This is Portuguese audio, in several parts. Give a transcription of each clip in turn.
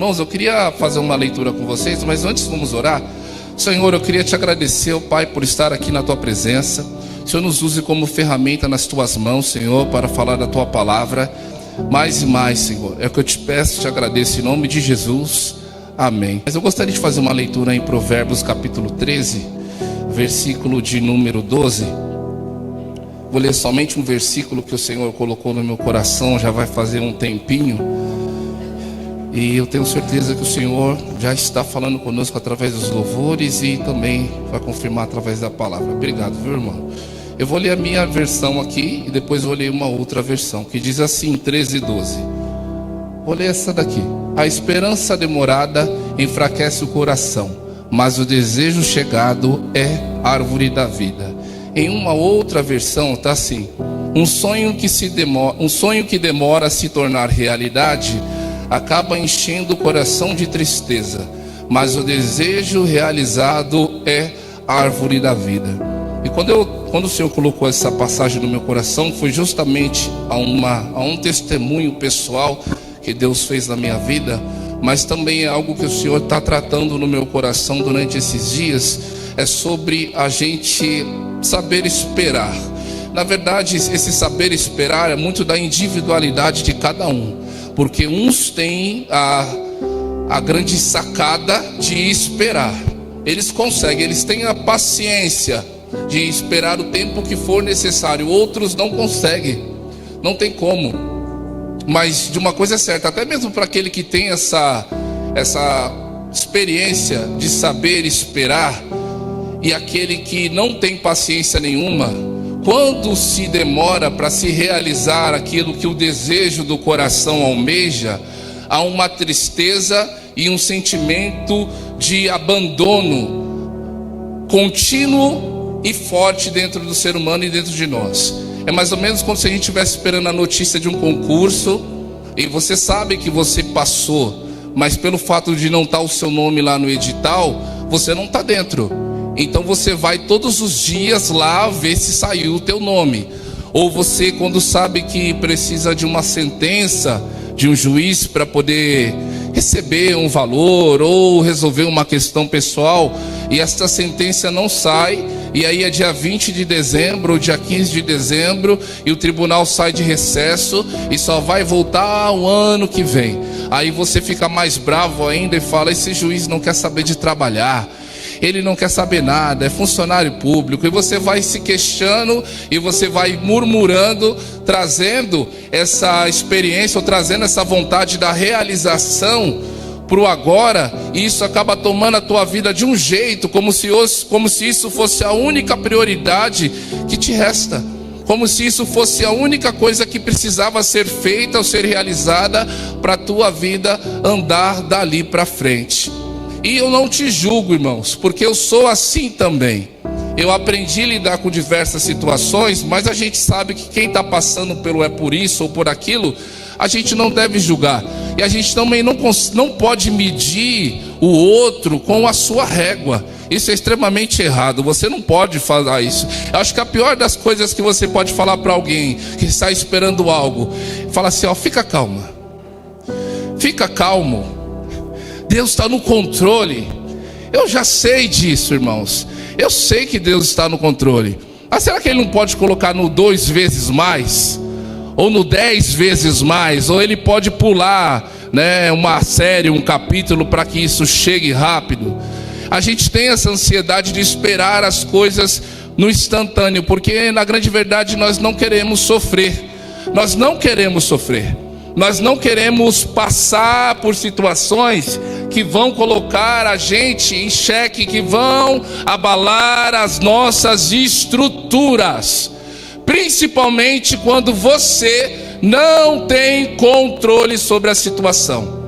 Irmãos, eu queria fazer uma leitura com vocês, mas antes vamos orar. Senhor, eu queria te agradecer, ó Pai, por estar aqui na Tua presença. Senhor, nos use como ferramenta nas Tuas mãos, Senhor, para falar da Tua palavra. Mais e mais, Senhor, é o que eu te peço, te agradeço em nome de Jesus, amém. Mas eu gostaria de fazer uma leitura em Provérbios capítulo 13, versículo de número 12. Vou ler somente um versículo que o Senhor colocou no meu coração, já vai fazer um tempinho. E eu tenho certeza que o Senhor já está falando conosco através dos louvores e também vai confirmar através da palavra. Obrigado, viu, irmão? Eu vou ler a minha versão aqui e depois vou ler uma outra versão, que diz assim, 13:12. Vou ler essa daqui. A esperança demorada enfraquece o coração, mas o desejo chegado é árvore da vida. Em uma outra versão está assim: um sonho que demora a se tornar realidade acaba enchendo o coração de tristeza, mas o desejo realizado é árvore da vida. E quando o Senhor colocou essa passagem no meu coração, foi justamente a um testemunho pessoal que Deus fez na minha vida, mas também é algo que o Senhor está tratando no meu coração durante esses dias. É sobre a gente saber esperar. Na verdade, esse saber esperar é muito da individualidade de cada um, porque uns têm a grande sacada de esperar. Eles conseguem, eles têm a paciência de esperar o tempo que for necessário. Outros não conseguem, não tem como. Mas de uma coisa é certa, até mesmo para aquele que tem essa experiência de saber esperar, e aquele que não tem paciência nenhuma, quando se demora para se realizar aquilo que o desejo do coração almeja, há uma tristeza e um sentimento de abandono contínuo e forte dentro do ser humano e dentro de nós. É mais ou menos como se a gente estivesse esperando a notícia de um concurso e você sabe que você passou, mas pelo fato de não estar o seu nome lá no edital, você não está dentro. Então você vai todos os dias lá ver se saiu o teu nome. Ou você, quando sabe que precisa de uma sentença de um juiz para poder receber um valor ou resolver uma questão pessoal, e esta sentença não sai, e aí é dia 20 de dezembro ou dia 15 de dezembro, e o tribunal sai de recesso e só vai voltar o ano que vem. Aí você fica mais bravo ainda e fala: esse juiz não quer saber de trabalhar, ele não quer saber nada, é funcionário público. E você vai se queixando e você vai murmurando, trazendo essa experiência ou trazendo essa vontade da realização para o agora, e isso acaba tomando a tua vida de um jeito, como se isso fosse a única prioridade que te resta, como se isso fosse a única coisa que precisava ser feita ou ser realizada para a tua vida andar dali para frente. E eu não te julgo, irmãos, porque eu sou assim também. Eu aprendi a lidar com diversas situações, mas a gente sabe que quem está passando pelo é por isso ou por aquilo, a gente não deve julgar. E a gente também não pode medir o outro com a sua régua. Isso é extremamente errado, você não pode falar isso. Eu acho que a pior das coisas que você pode falar para alguém que está esperando algo, fala assim: ó, fica calma, fica calmo, Deus está no controle. Eu já sei disso, irmãos. Eu sei que Deus está no controle. Mas será que Ele não pode colocar no 2 vezes mais? Ou no 10 vezes mais? Ou Ele pode pular, né, uma série, um capítulo, para que isso chegue rápido? A gente tem essa ansiedade de esperar as coisas no instantâneo, porque na grande verdade nós não queremos sofrer. Nós não queremos sofrer. Nós não queremos passar por situações que vão colocar a gente em xeque, que vão abalar as nossas estruturas, principalmente quando você não tem controle sobre a situação.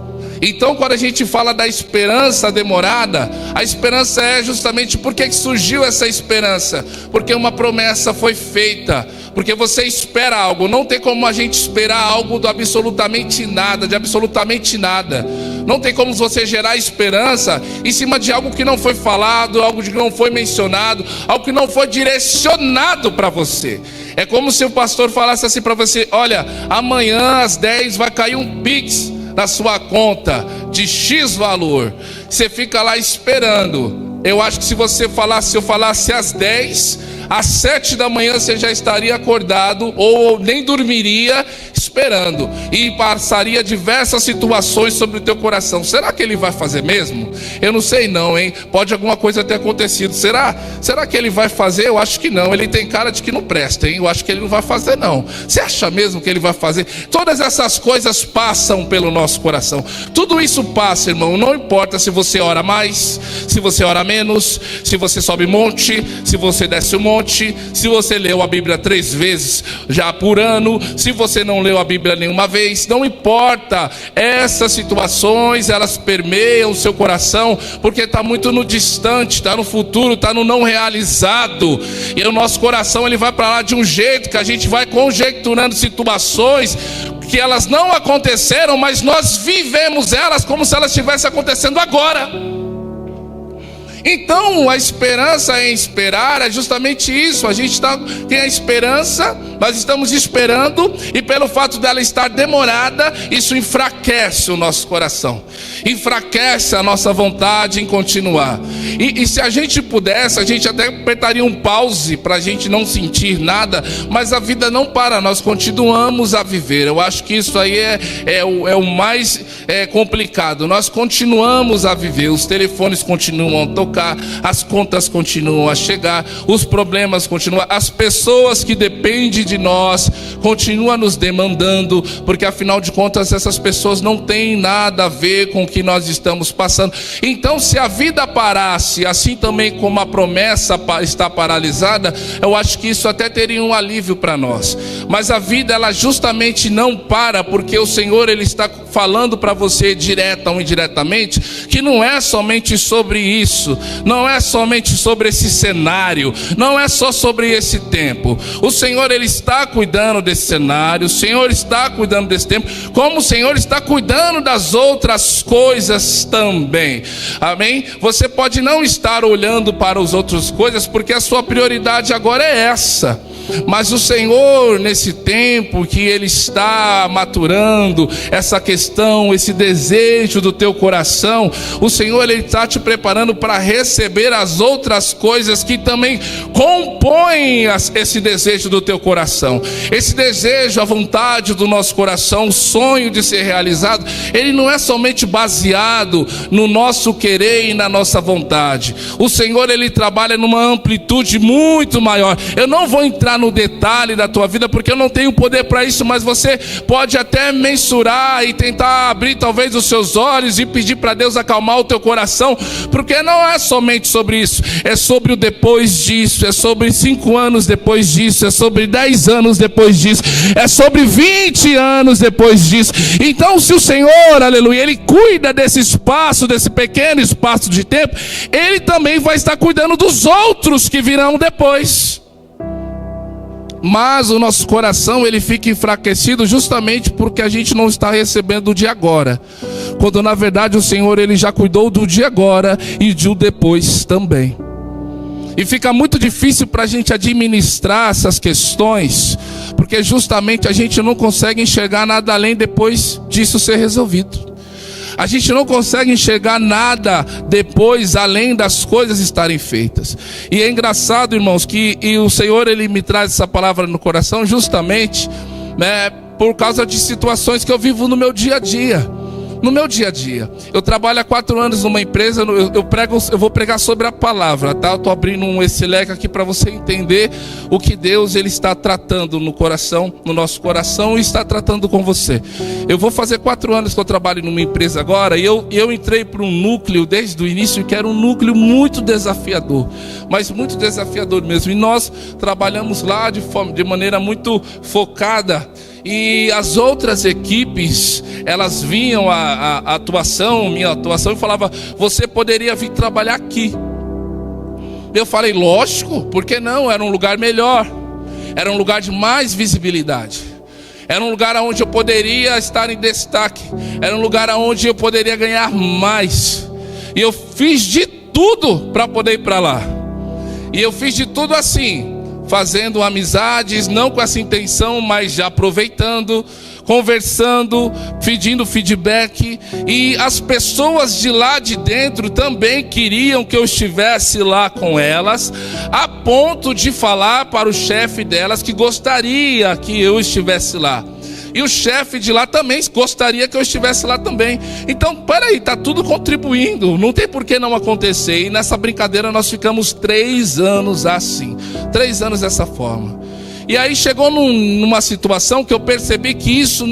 Então, quando a gente fala da esperança demorada, a esperança é justamente porque que surgiu essa esperança, porque uma promessa foi feita, porque você espera algo. Não tem como a gente esperar algo de absolutamente nada. Não tem como você gerar esperança em cima de algo que não foi falado, algo que não foi mencionado, algo que não foi direcionado para você. É como se o pastor falasse assim para você: olha, amanhã às 10 vai cair um Pix na sua conta de X valor. Você fica lá esperando. Eu acho que se eu falasse às 10, às 7 da manhã você já estaria acordado, ou nem dormiria esperando, e passaria diversas situações sobre o teu coração. Será que ele vai fazer mesmo? Eu não sei não, hein? Pode alguma coisa ter acontecido. Será que ele vai fazer? Eu acho que não. Ele tem cara de que não presta, hein? Eu acho que ele não vai fazer não. Você acha mesmo que ele vai fazer? Todas essas coisas passam pelo nosso coração. Tudo isso passa, irmão. Não importa se você ora mais, se você ora menos, se você sobe monte, se você desce o monte, se você leu a Bíblia 3 vezes já por ano, se você não leu a Bíblia nenhuma vez, não importa. Essas situações, elas permeiam o seu coração, porque está muito no distante, está no futuro, está no não realizado, e o nosso coração ele vai para lá de um jeito que a gente vai conjecturando situações que elas não aconteceram, mas nós vivemos elas como se elas estivessem acontecendo agora. Então a esperança em esperar é justamente isso. A gente tem a esperança, nós estamos esperando, e pelo fato dela estar demorada, isso enfraquece o nosso coração, enfraquece a nossa vontade em continuar. E se a gente pudesse, a gente até apertaria um pause para a gente não sentir nada, mas a vida não para, nós continuamos a viver. Eu acho que isso aí é o mais complicado. Nós continuamos a viver, os telefones continuam a tocar, as contas continuam a chegar, os problemas continuam, as pessoas que dependem de nós continuam nos demandando, porque afinal de contas essas pessoas não têm nada a ver com o que nós estamos passando. Então, se a vida parasse, assim também como a promessa está paralisada, eu acho que isso até teria um alívio para nós. Mas a vida, ela justamente não para, porque o Senhor ele está falando para você direta ou indiretamente, que não é somente sobre isso, não é somente sobre esse cenário, não é só sobre esse tempo. O Senhor ele está cuidando desse cenário, o Senhor está cuidando desse tempo, como o Senhor está cuidando das outras coisas também. Amém? Você pode não estar olhando para as outras coisas, porque a sua prioridade agora é essa. Mas o Senhor, nesse tempo que Ele está maturando essa questão, esse desejo do teu coração, o Senhor Ele está te preparando para receber as outras coisas que também compõem esse desejo do teu coração. Esse desejo, a vontade do nosso coração, o sonho de ser realizado, ele não é somente baseado no nosso querer e na nossa vontade. O Senhor Ele trabalha numa amplitude muito maior. Eu não vou entrar no detalhe da tua vida, porque eu não tenho poder para isso, mas você pode até mensurar e tentar abrir talvez os seus olhos e pedir para Deus acalmar o teu coração, porque não é somente sobre isso, é sobre o depois disso, é sobre 5 anos depois disso, é sobre 10 anos depois disso, é sobre 20 anos depois disso. Então, se o Senhor, aleluia, Ele cuida desse espaço, desse pequeno espaço de tempo, Ele também vai estar cuidando dos outros que virão depois. Mas o nosso coração ele fica enfraquecido justamente porque a gente não está recebendo o de agora, quando na verdade o Senhor ele já cuidou do de agora e do depois também. E fica muito difícil para a gente administrar essas questões, porque justamente a gente não consegue enxergar nada além depois disso ser resolvido. A gente não consegue enxergar nada depois, além das coisas estarem feitas. E é engraçado, irmãos, que o Senhor ele me traz essa palavra no coração justamente, né, por causa de situações que eu vivo no meu dia a dia. No meu dia a dia, eu trabalho há 4 anos numa empresa, eu vou pregar sobre a palavra, tá? Eu estou abrindo esse leque aqui para você entender o que Deus ele está tratando no coração, no nosso coração, e está tratando com você. Eu vou fazer 4 anos que eu trabalho numa empresa agora, e eu entrei para um núcleo desde o início que era um núcleo muito desafiador, mas muito desafiador mesmo. E nós trabalhamos lá de maneira muito focada. E as outras equipes, elas vinham a atuação, minha atuação, e falavam: você poderia vir trabalhar aqui. Eu falei: lógico, por que não? Era um lugar melhor, era um lugar de mais visibilidade, era um lugar onde eu poderia estar em destaque, era um lugar onde eu poderia ganhar mais. E eu fiz de tudo para poder ir para lá. E eu fiz de tudo assim, fazendo amizades, não com essa intenção, mas já aproveitando, conversando, pedindo feedback, e as pessoas de lá de dentro também queriam que eu estivesse lá com elas, a ponto de falar para o chefe delas que gostaria que eu estivesse lá. E o chefe de lá também gostaria que eu estivesse lá também. Então, peraí, está tudo contribuindo, não tem por que não acontecer. E nessa brincadeira nós ficamos 3 anos assim, 3 anos dessa forma. E aí chegou numa situação que eu percebi que isso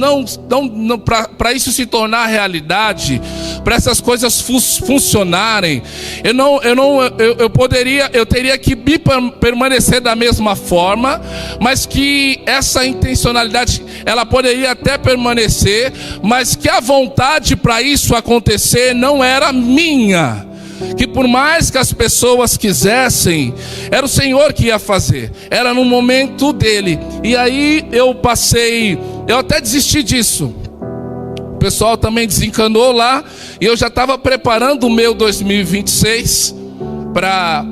para isso se tornar realidade, para essas coisas funcionarem, eu teria que permanecer da mesma forma, mas que essa intencionalidade ela poderia até permanecer, mas que a vontade para isso acontecer não era minha. Que por mais que as pessoas quisessem, era o Senhor que ia fazer, era no momento dele. E aí eu até desisti disso. O pessoal também desencanou lá, e eu já estava preparando o meu 2026 para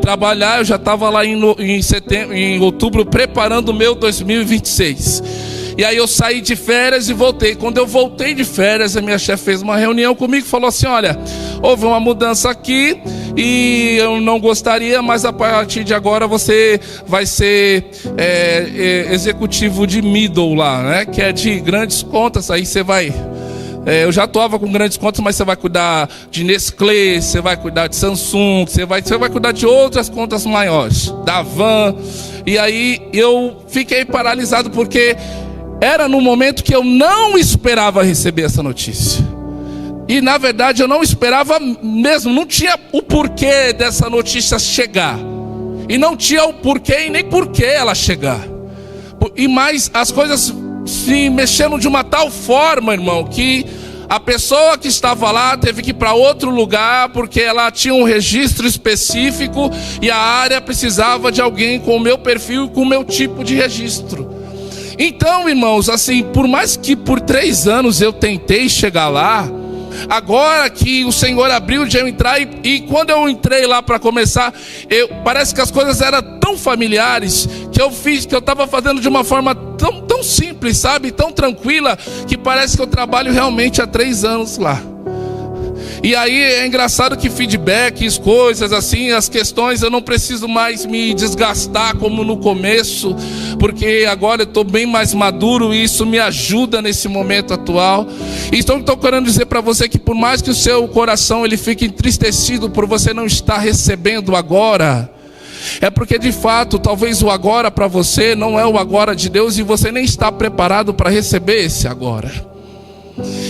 trabalhar. Eu já estava lá em outubro preparando o meu 2026. E aí eu saí de férias e voltei. Quando eu voltei de férias, a minha chefe fez uma reunião comigo e falou assim: olha, houve uma mudança aqui e eu não gostaria, mas a partir de agora você vai ser executivo de middle lá, né? Que é de grandes contas. Aí você vai... eu já atuava com grandes contas, mas você vai cuidar de Nestlé, você vai cuidar de Samsung, você vai cuidar de outras contas maiores, da Van. E aí eu fiquei paralisado, porque era no momento que eu não esperava receber essa notícia. E na verdade eu não esperava mesmo, não tinha o porquê dessa notícia chegar. E não tinha o porquê e nem porquê ela chegar. E mais, as coisas se mexeram de uma tal forma, irmão, que a pessoa que estava lá teve que ir para outro lugar, porque ela tinha um registro específico e a área precisava de alguém com o meu perfil e com o meu tipo de registro. Então, irmãos, assim, por mais que por 3 anos eu tentei chegar lá, agora que o Senhor abriu de eu entrar, e quando eu entrei lá para começar, parece que as coisas eram tão familiares, que eu estava fazendo de uma forma tão simples, sabe? Tão tranquila, que parece que eu trabalho realmente há 3 anos lá. E aí é engraçado que feedbacks, coisas assim, as questões, eu não preciso mais me desgastar como no começo, porque agora eu estou bem mais maduro e isso me ajuda nesse momento atual. Então estou querendo dizer para você que por mais que o seu coração ele fique entristecido por você não estar recebendo agora, é porque de fato talvez o agora para você não é o agora de Deus, e você nem está preparado para receber esse agora.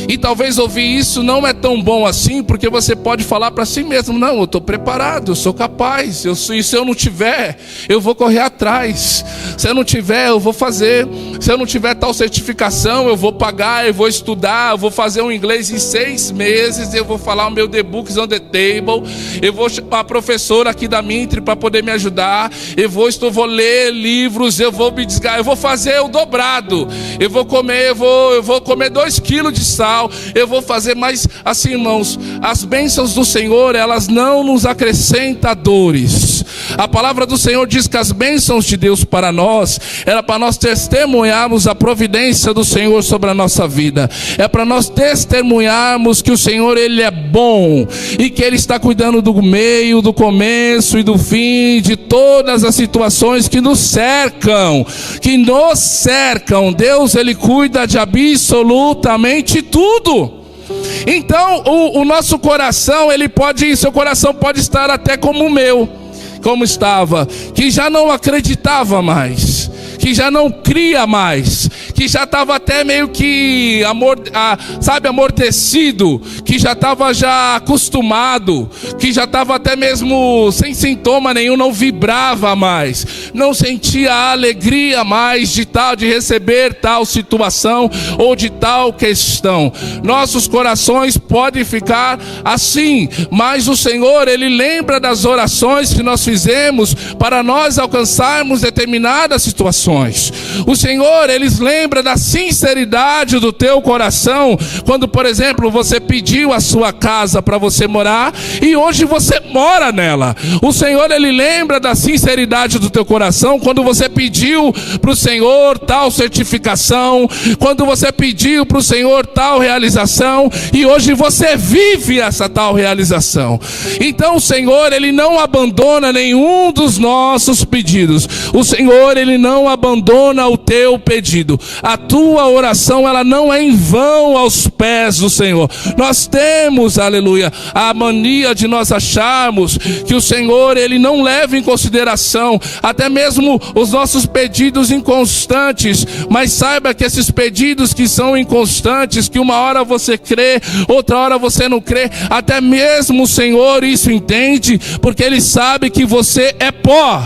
E talvez ouvir isso não é tão bom assim, porque você pode falar para si mesmo: não, eu estou preparado, eu sou capaz, e se eu não tiver, eu vou correr atrás. Se eu não tiver, eu vou fazer. Se eu não tiver tal certificação, eu vou pagar, eu vou estudar, eu vou fazer um inglês em 6 meses, eu vou falar o meu The Books on the Table, eu vou chamar a professora aqui da Mintre para poder me ajudar, eu vou ler livros, eu vou me desgastar, eu vou fazer o dobrado, eu vou comer 2 quilos de sal, eu vou fazer mais. Assim, irmãos, as bênçãos do Senhor, elas não nos acrescentam dores. A palavra do Senhor diz que as bênçãos de Deus para nós, era para nós testemunharmos a providência do Senhor sobre a nossa vida, é para nós testemunharmos que o Senhor ele é bom, e que Ele está cuidando do meio, do começo e do fim, de todas as situações que nos cercam, Deus ele cuida de absolutamente tudo. Então o nosso coração, seu coração pode estar até como o meu, como estava, que já não acreditava mais, que já não cria mais, que já estava até meio que amortecido, que já estava já acostumado, que já estava até mesmo sem sintoma nenhum, não vibrava mais, não sentia a alegria mais de receber tal situação ou de tal questão. Nossos corações podem ficar assim, mas o Senhor ele lembra das orações que nós fizemos para nós alcançarmos determinadas situações. O Senhor ele lembra lembra da sinceridade do teu coração, quando, por exemplo, você pediu a sua casa para você morar e hoje você mora nela. O Senhor, Ele lembra da sinceridade do teu coração, quando você pediu para o Senhor tal certificação, quando você pediu para o Senhor tal realização e hoje você vive essa tal realização. Então o Senhor, Ele não abandona nenhum dos nossos pedidos. O Senhor, Ele não abandona o teu pedido. A tua oração, ela não é em vão aos pés do Senhor. Nós temos, aleluia, a mania de nós acharmos que o Senhor, Ele não leva em consideração até mesmo os nossos pedidos inconstantes. Mas saiba que esses pedidos que são inconstantes, que uma hora você crê, outra hora você não crê, até mesmo o Senhor isso entende, porque Ele sabe que você é pó.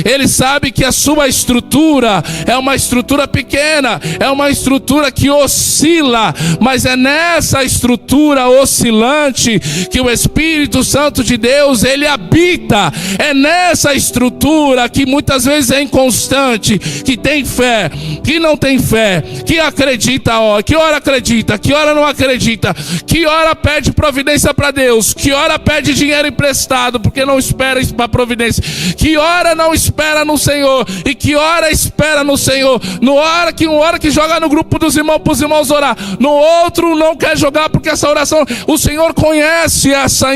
Ele sabe que a sua estrutura é uma estrutura pequena, é uma estrutura que oscila, mas é nessa estrutura oscilante que o Espírito Santo de Deus, Ele habita. É nessa estrutura que muitas vezes é inconstante, que tem fé, que não tem fé, que acredita, que hora acredita, que hora não acredita, que hora pede providência para Deus, que hora pede dinheiro emprestado porque não espera para providência, que hora não espera no Senhor, e que hora espera no Senhor, uma hora que joga no grupo dos irmãos para os irmãos orar, no outro não quer jogar porque essa oração, o Senhor conhece essa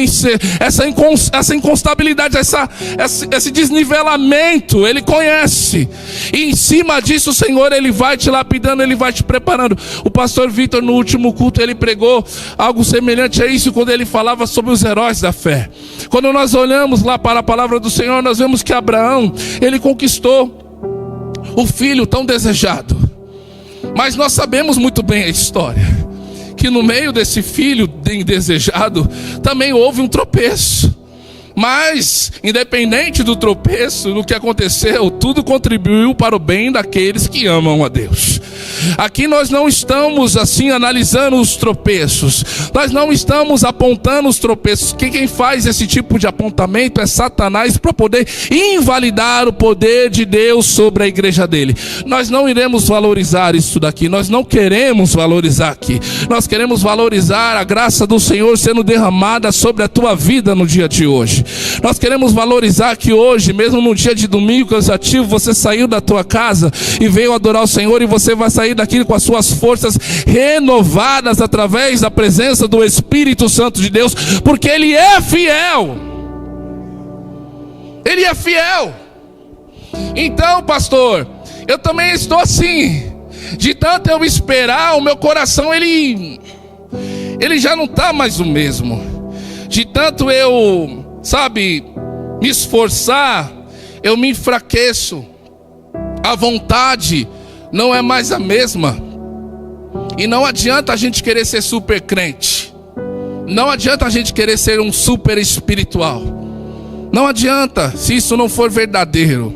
inconstabilidade, esse desnivelamento, Ele conhece, e em cima disso o Senhor, Ele vai te lapidando, Ele vai te preparando. O pastor Vitor, no último culto, ele pregou algo semelhante a isso, quando ele falava sobre os heróis da fé. Quando nós olhamos lá para a palavra do Senhor, nós vemos que Abraão, ele conquistou o filho tão desejado, mas nós sabemos muito bem a história, que no meio desse filho desejado também houve um tropeço. Mas, independente do tropeço, do que aconteceu, tudo contribuiu para o bem daqueles que amam a Deus. Aqui nós não estamos assim analisando os tropeços, nós não estamos apontando os tropeços. Quem faz esse tipo de apontamento é Satanás, para poder invalidar o poder de Deus sobre a igreja dele. Nós não iremos valorizar isso daqui, nós não queremos valorizar aqui. Nós queremos valorizar a graça do Senhor sendo derramada sobre a tua vida no dia de hoje. Nós queremos valorizar que hoje, mesmo no dia de domingo cansativo, você saiu da tua casa e veio adorar o Senhor, e você vai sair daqui com as suas forças renovadas através da presença do Espírito Santo de Deus, porque Ele é fiel. Ele é fiel. Então, pastor, eu também estou assim, de tanto eu esperar, o meu coração ele já não está mais o mesmo. De tanto eu, me esforçar, eu me enfraqueço. A vontade não é mais a mesma. E não adianta a gente querer ser super crente. Não adianta a gente querer ser um super espiritual. Não adianta, se isso não for verdadeiro.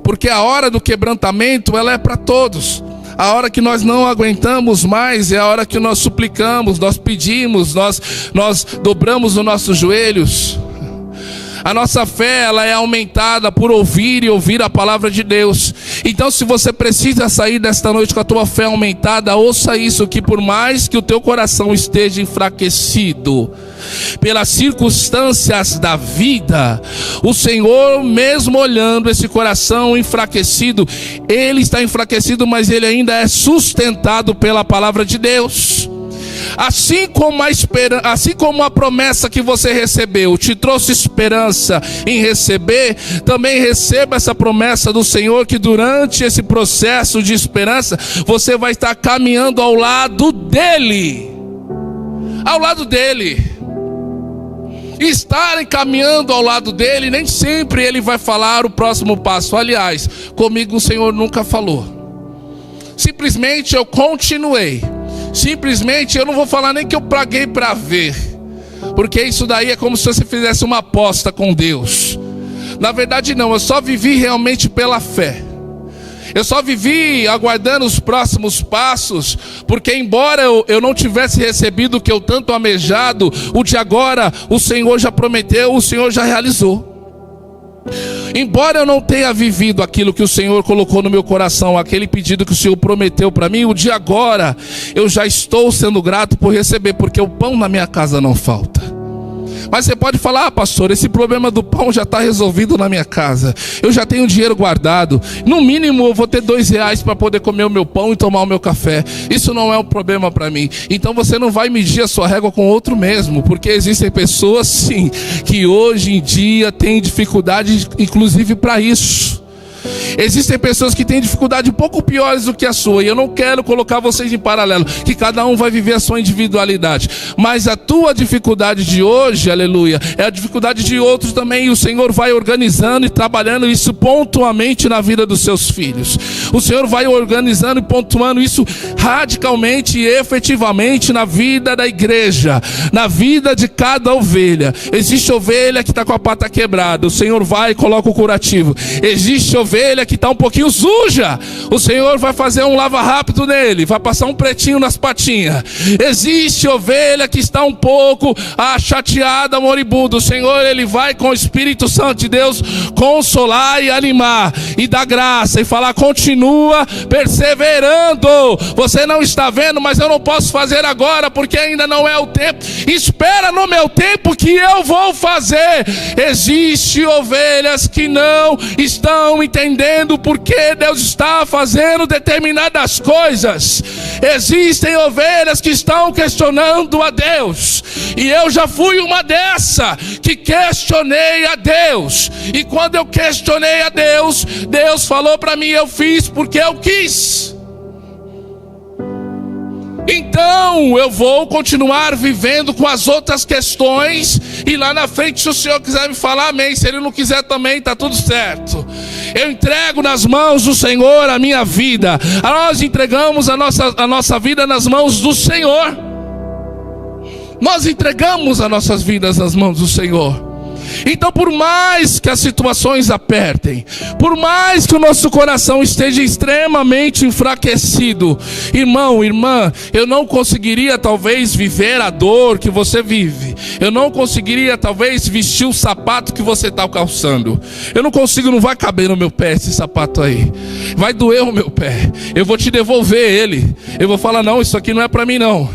Porque a hora do quebrantamento, ela é para todos. A hora que nós não aguentamos mais é a hora que nós suplicamos, nós pedimos, nós dobramos os nossos joelhos. A nossa fé, ela é aumentada por ouvir e ouvir a palavra de Deus. Então, se você precisa sair desta noite com a tua fé aumentada, ouça isso, que por mais que o teu coração esteja enfraquecido pelas circunstâncias da vida, o Senhor, mesmo olhando esse coração enfraquecido, Ele está enfraquecido, mas Ele ainda é sustentado pela palavra de Deus. Assim como a promessa que você recebeu te trouxe esperança em receber, também receba essa promessa do Senhor, que durante esse processo de esperança, você vai estar caminhando ao lado dEle. Ao lado dEle. E estarem caminhando ao lado dEle, nem sempre Ele vai falar o próximo passo. Aliás, comigo o Senhor nunca falou. Simplesmente eu continuei. Simplesmente eu não vou falar nem que eu paguei para ver, porque isso daí é como se você fizesse uma aposta com Deus. Na verdade não, eu só vivi realmente pela fé. Eu só vivi aguardando os próximos passos, porque embora eu não tivesse recebido o que eu tanto almejado, o de agora o Senhor já prometeu, o Senhor já realizou. Embora eu não tenha vivido aquilo que o Senhor colocou no meu coração, aquele pedido que o Senhor prometeu para mim, o de agora eu já estou sendo grato por receber, porque o pão na minha casa não falta. Mas você pode falar: pastor, esse problema do pão já está resolvido na minha casa. Eu já tenho dinheiro guardado. No mínimo eu vou ter R$2 para poder comer o meu pão e tomar o meu café. Isso não é um problema para mim. Então você não vai medir a sua régua com outro mesmo. Porque existem pessoas, sim, que hoje em dia têm dificuldade, inclusive para isso. Existem pessoas que têm dificuldade um pouco piores do que a sua, e eu não quero colocar vocês em paralelo, que cada um vai viver a sua individualidade, mas a tua dificuldade de hoje, aleluia, é a dificuldade de outros também, e o Senhor vai organizando e trabalhando isso pontualmente na vida dos seus filhos. O Senhor vai organizando e pontuando isso radicalmente e efetivamente na vida da igreja, na vida de cada ovelha. Existe ovelha que está com a pata quebrada, o Senhor vai e coloca o curativo. Existe ovelha que está um pouquinho suja, o Senhor vai fazer um lava rápido nele, vai passar um pretinho nas patinhas. Existe ovelha que está um pouco chateada, moribunda, o Senhor, ele vai com o Espírito Santo de Deus consolar e animar e dar graça e falar: continua perseverando, você não está vendo, mas eu não posso fazer agora porque ainda não é o tempo, espera no meu tempo que eu vou fazer. Existem ovelhas que não estão entendendo porque Deus está fazendo determinadas coisas. Existem ovelhas que estão questionando a Deus, e eu já fui uma dessa que questionei a Deus, e quando eu questionei a Deus, Deus falou para mim: eu fiz porque eu quis. Então eu vou continuar vivendo com as outras questões, e lá na frente, se o Senhor quiser me falar, amém. Se Ele não quiser também, está tudo certo. Eu entrego nas mãos do Senhor a minha vida. Nós entregamos a nossa vida nas mãos do Senhor. Nós entregamos as nossas vidas nas mãos do Senhor. Então, por mais que as situações apertem, por mais que o nosso coração esteja extremamente enfraquecido, irmão, irmã, eu não conseguiria talvez viver a dor que você vive. Eu não conseguiria talvez vestir o sapato que você está calçando. Eu não consigo, não vai caber no meu pé esse sapato aí. Vai doer o meu pé. Eu vou te devolver ele. Eu vou falar: não, isso aqui não é para mim não.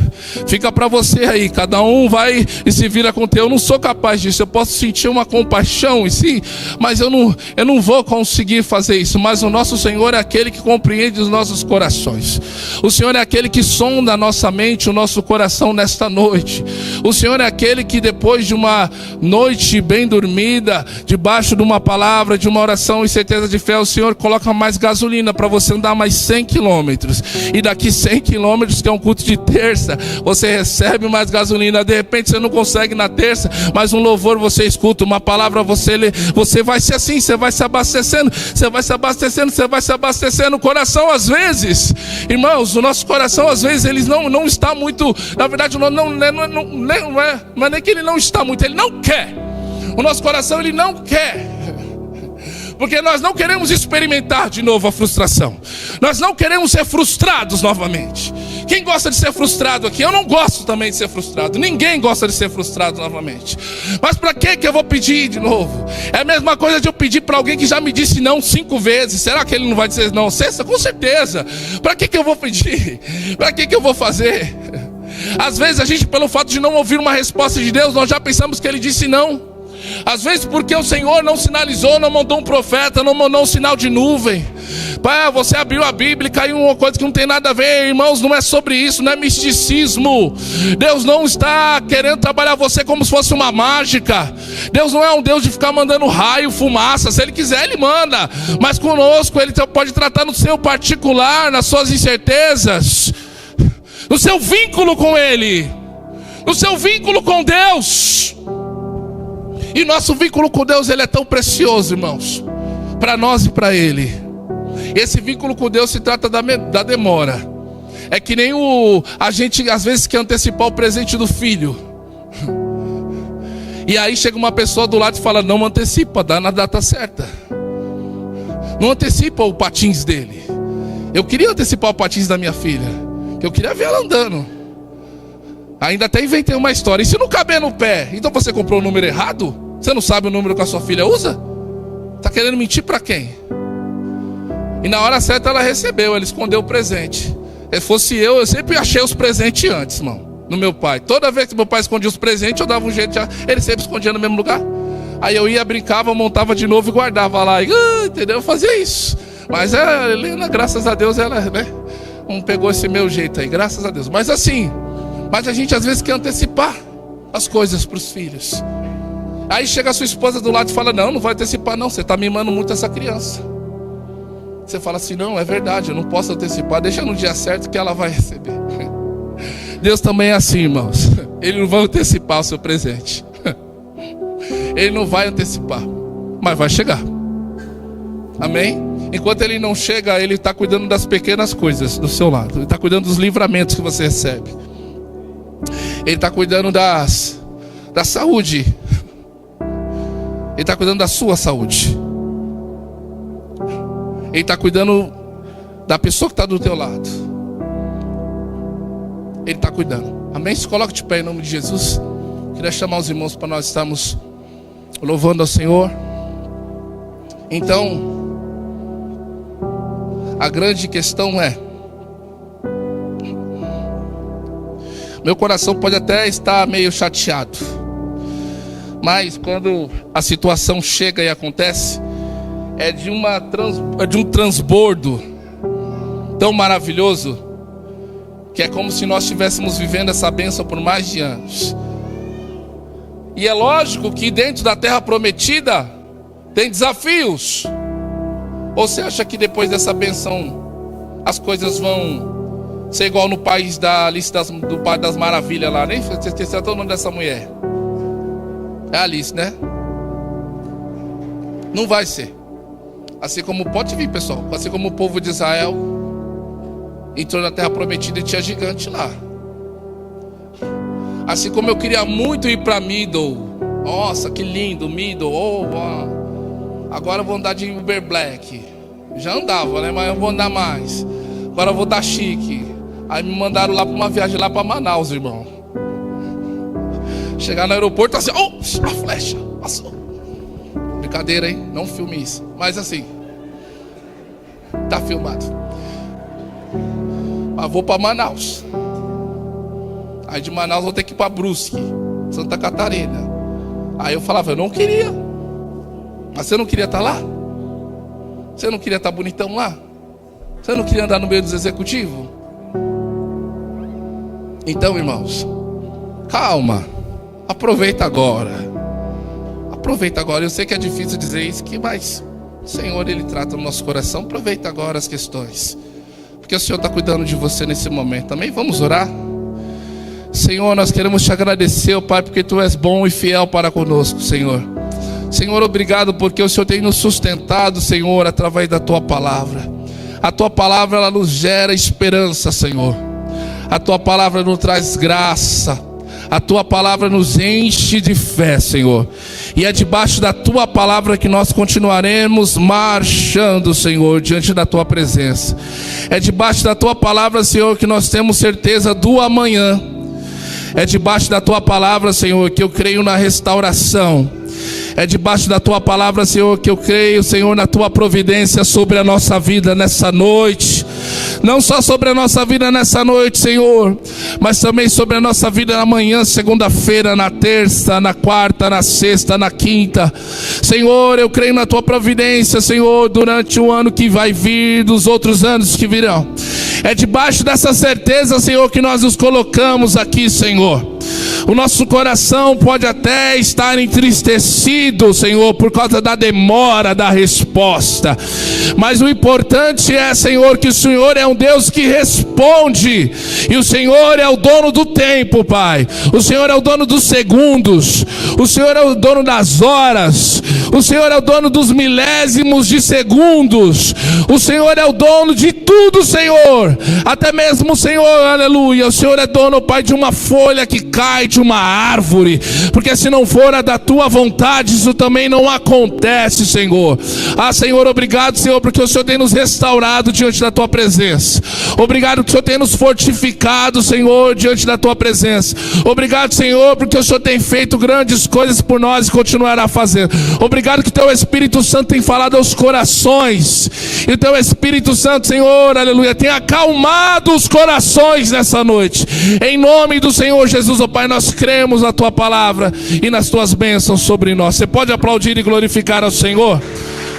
Fica para você aí. Cada um vai e se vira com o teu. Eu não sou capaz disso. Eu posso sentir uma compaixão e sim, mas eu não vou conseguir fazer isso. Mas o nosso Senhor é aquele que compreende os nossos corações. O Senhor é aquele que sonda a nossa mente, o nosso coração nesta noite. O Senhor é aquele que, depois de uma noite bem dormida, debaixo de uma palavra, de uma oração e certeza de fé, o Senhor coloca mais gasolina para você andar mais 100 quilômetros. E daqui 100 quilômetros, que é um culto de terça, você recebe mais gasolina. De repente você não consegue na terça, mas um louvor você escuta, uma palavra você lê, você vai ser assim, você vai se abastecendo, você vai se abastecendo, você vai se abastecendo. O coração, às vezes, irmãos, o nosso coração, às vezes, ele não está muito, na verdade, não é nem que ele não está muito, ele não quer. O nosso coração, ele não quer, porque nós não queremos experimentar de novo a frustração. Nós não queremos ser frustrados novamente. Quem gosta de ser frustrado aqui? Eu não gosto também de ser frustrado. Ninguém gosta de ser frustrado novamente. Mas para que eu vou pedir de novo? É a mesma coisa de eu pedir para alguém que já me disse não 5 vezes. Será que ele não vai dizer não sexta? Com certeza. Para que eu vou pedir? Para que eu vou fazer? Às vezes a gente, pelo fato de não ouvir uma resposta de Deus, nós já pensamos que Ele disse não. Às vezes porque o Senhor não sinalizou, não mandou um profeta, não mandou um sinal de nuvem. Pai, você abriu a Bíblia e caiu uma coisa que não tem nada a ver. Irmãos, não é sobre isso, não é misticismo. Deus não está querendo trabalhar você como se fosse uma mágica. Deus não é um Deus de ficar mandando raio, fumaça. Se Ele quiser, Ele manda. Mas conosco Ele pode tratar no seu particular, nas suas incertezas, no seu vínculo com Ele, no seu vínculo com Deus. E nosso vínculo com Deus, ele é tão precioso, irmãos, para nós e para Ele. Esse vínculo com Deus se trata da demora. É que nem a gente às vezes quer antecipar o presente do filho. E aí chega uma pessoa do lado e fala: não antecipa, dá na data certa. Não antecipa o patins dele. Eu queria antecipar o patins da minha filha, que eu queria ver ela andando. Ainda até inventei uma história: e se não caber no pé? Então você comprou o número errado? Você não sabe o número que a sua filha usa? Está querendo mentir para quem? E na hora certa ela recebeu, ela escondeu o presente. Se fosse eu sempre achei os presentes antes, irmão, no meu pai. Toda vez que meu pai escondia os presentes, eu dava um jeito, ele sempre escondia no mesmo lugar. Aí eu ia, brincava, montava de novo e guardava lá, entendeu? Eu fazia isso. Mas a Helena, graças a Deus, ela, né, não pegou esse meu jeito aí, graças a Deus. Mas assim, a gente às vezes quer antecipar as coisas para os filhos. Aí chega a sua esposa do lado e fala: não vai antecipar não, você está mimando muito essa criança. Você fala assim: não, é verdade, eu não posso antecipar, deixa no dia certo que ela vai receber. Deus também é assim, irmãos. Ele não vai antecipar o seu presente. Ele não vai antecipar, mas vai chegar. Amém? Enquanto ele não chega, ele está cuidando das pequenas coisas do seu lado. Ele está cuidando dos livramentos que você recebe. Ele está cuidando da saúde. Ele está cuidando da sua saúde. Ele está cuidando da pessoa que está do teu lado. Ele está cuidando. Amém? Se coloque de pé em nome de Jesus. Queria chamar os irmãos para nós estarmos louvando ao Senhor. Então, a grande questão é: meu coração pode até estar meio chateado, mas quando a situação chega e acontece, é de um transbordo tão maravilhoso, que é como se nós estivéssemos vivendo essa bênção por mais de anos. E é lógico que dentro da terra prometida tem desafios. Ou você acha que depois dessa bênção as coisas vão ser igual no país da Alice do País das Maravilhas lá? Nem você esqueceu até o nome dessa mulher. É Alice, né? Não vai ser. Assim como pode vir, pessoal. Assim como o povo de Israel entrou na terra prometida e tinha gigante lá. Assim como eu queria muito ir para Middle. Nossa, que lindo, Middle. Agora eu vou andar de Uber Black. Já andava, né? Mas eu vou andar mais. Agora eu vou dar chique. Aí me mandaram lá para uma viagem lá para Manaus, irmão. Chegar no aeroporto assim, a flecha passou. Brincadeira, hein? Não filme isso. Mas assim, tá filmado. Mas vou para Manaus. Aí de Manaus vou ter que ir para Brusque, Santa Catarina. Aí eu falava: eu não queria. Mas você não queria estar lá? Você não queria estar bonitão lá? Você não queria andar no meio dos executivos? Então, irmãos, calma. Aproveita agora. Aproveita agora. Eu sei que é difícil dizer isso, mas o Senhor, Ele trata no nosso coração. Aproveita agora as questões, porque o Senhor está cuidando de você nesse momento também. Vamos orar? Senhor, nós queremos te agradecer, ó Pai, porque Tu és bom e fiel para conosco, Senhor. Senhor, obrigado porque o Senhor tem nos sustentado, Senhor, através da Tua palavra. A Tua palavra, ela nos gera esperança, Senhor. A Tua palavra nos traz graça. A Tua palavra nos enche de fé, Senhor. E é debaixo da Tua palavra que nós continuaremos marchando, Senhor, diante da Tua presença. É debaixo da Tua palavra, Senhor, que nós temos certeza do amanhã. É debaixo da Tua palavra, Senhor, que eu creio na restauração. É debaixo da Tua palavra, Senhor, que eu creio, Senhor, na Tua providência sobre a nossa vida nessa noite. Não só sobre a nossa vida nessa noite, Senhor, mas também sobre a nossa vida na manhã, segunda-feira, na terça, na quarta, na sexta, na quinta. Senhor, eu creio na Tua providência, Senhor, durante o ano que vai vir, dos outros anos que virão. É debaixo dessa certeza, Senhor, que nós nos colocamos aqui, Senhor. O nosso coração pode até estar entristecido, Senhor, por causa da demora da resposta. Mas o importante é, Senhor, que o Senhor é um Deus que responde. E o Senhor é o dono do tempo, Pai. O Senhor é o dono dos segundos. O Senhor é o dono das horas. O Senhor é o dono dos milésimos de segundos. O Senhor é o dono de tudo, Senhor. Até mesmo, Senhor, aleluia, o Senhor é dono, Pai, de uma folha que cai de uma árvore. Porque se não for a da Tua vontade, isso também não acontece, Senhor. Ah, Senhor, obrigado, Senhor, porque o Senhor tem nos restaurado diante da Tua presença. Obrigado que o Senhor tem nos fortificado, Senhor, diante da Tua presença. Obrigado, Senhor, porque o Senhor tem feito grandes coisas por nós e continuará a fazer. Obrigado Obrigado que teu Espírito Santo tem falado aos corações. E o teu Espírito Santo, Senhor, aleluia, tem acalmado os corações nessa noite. Em nome do Senhor Jesus, ó Pai, nós cremos na tua palavra e nas tuas bênçãos sobre nós. Você pode aplaudir e glorificar ao Senhor?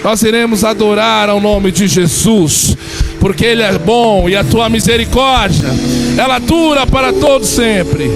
Nós iremos adorar ao nome de Jesus, porque Ele é bom e a tua misericórdia, ela dura para todo sempre.